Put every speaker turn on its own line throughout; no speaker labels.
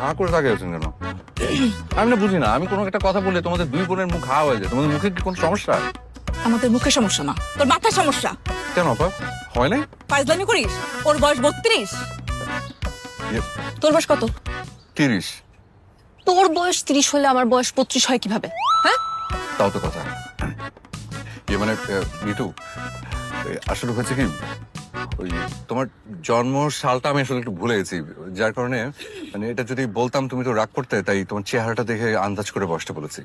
হা করে তাকিয়ে আছেন কেন? আমি না বুঝি না, আমি কোনো একটা কথা বললে তোমাদের দুই বোনের মুখ হা হয়ে যায়। তোমাদের মুখে কি কোনো সমস্যা?
আমাদের মুখে সমস্যা না, তোর মাথায় সমস্যা।
কেন আপা, হয় নাই?
ফাইজলামি করিস? ওর বয়স 32, তোর বয়স কত?
30।
তোর বয়স 30 হলে আমার বয়স 35 হয় কিভাবে? হ্যাঁ,
তাও তো কথা। মানে মিতু, আসলে হয়েছে কি, ওই তোমার জন্ম সালটা আমি আসলে একটু ভুলে গেছি, যার কারণে মানে এটা যদি বলতাম তুমি তো রাগ করতে, তাই তোমার চেহারাটা দেখে আন্দাজ করে বসতে বলেছি।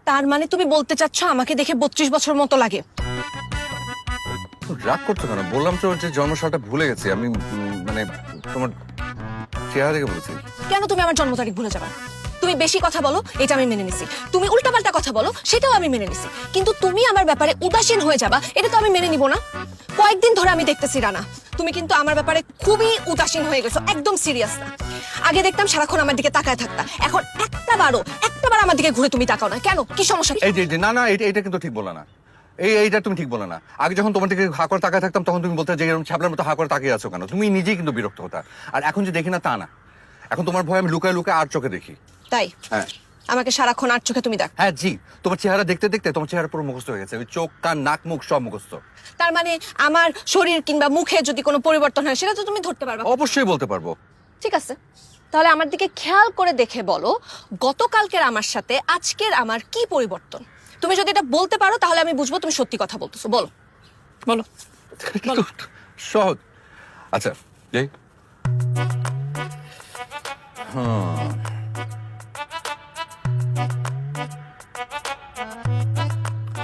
তার মানে তুমি বলতে চাচ্ছ আমাকে দেখে 32 বছর মতো লাগে?
রাগ করছো কেন? বললাম তো যে জন্ম সালটা ভুলে গেছি আমি, মানে তোমার চেহারা দেখে বলেছি।
কেন তুমি আমার জন্ম তারিখ ভুলে যাবা? তুমি বেশি কথা বলো, এটা আমি মেনে নিছি। তুমি উল্টাপাল্টা কথা বলো, সেটাও আমি মেনে নিছি। কিন্তু তুমি আমার ব্যাপারে উদাসীন হয়ে যাবা, এটা তো আমি মেনে নিব না। কয়েকদিন ধরে আমি দেখতেছি রানা, তুমি কিন্তু আমার ব্যাপারে খুবই উদাসীন হয়ে গেছো, একদম সিরিয়াস না। আগে দেখতাম সারাক্ষণ আমার দিকে তাকায় থাকতা, এখন একটাবার আমার দিকে ঘুরে তুমি তাকাও না। কেন, কি সমস্যা?
এই যে না না, এটা কিন্তু ঠিক বলে না। এইটা তুমি ঠিক বলে না। আগে যখন তোমার দিকে হা করে তাকায় থাকতাম, তখন তুমি বলতে যে এরকম ছাপলার মতো হা করে তাকিয়ে আছো কেন? তুমি নিজেই কিন্তু বিরক্ত হতা। আর এখন যে দেখি না তা না, এখন তোমার ভয় আমি লুকায় লুকায় আর চোখে দেখি।
তাই?
হ্যাঁ
আমাকে সারাক্ষণ আর চোখে তুমি দেখ?
হ্যাঁ জি, তোমার চেহারা দেখতে দেখতে তোমার চেহারা পুরো মুখস্থ হয়ে গেছে। ওই চোখ, কান, নাক, মুখ সব মুখস্থ।
তার মানে আমার শরীর কিংবা মুখে যদি কোনো পরিবর্তন হয়, সেটা তো তুমি ধরতে পারবে?
অবশ্যই বলতে পারবো।
ঠিক আছে, তাহলে আমার দিকে খেয়াল করে দেখে বলো, গতকালকের আমার সাথে আজকের আমার কি পরিবর্তন? তুমি যদি এটা বলতে পারো তাহলে আমি বুঝবো তুমি সত্যি কথা বলতেছো। বলো বলো বলো।
সহজ। আচ্ছা এই হ্যাঁ,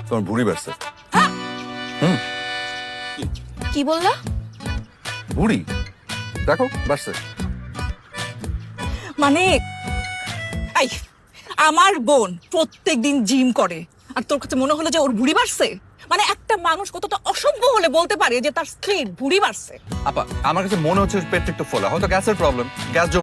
তোমার ভুঁড়ি বাড়ছে।
কি বললা?
ভুঁড়ি দেখো বাড়ছে।
মানে এই আমার বোন প্রত্যেকদিন জিম করে, আর তোর কাছে মনে হলো যে ওর ভুঁড়ি বাড়ছে? মানে একটা মানুষ কতটা অসভ্য হলে বলতে পারে যে তার স্ত্রীর ভুঁড়ি বাড়ছে?
আপা, আমার কাছে মনে হচ্ছে পেটটা একটু ফোলা, হয়তো গ্যাসের প্রবলেম, গ্যাস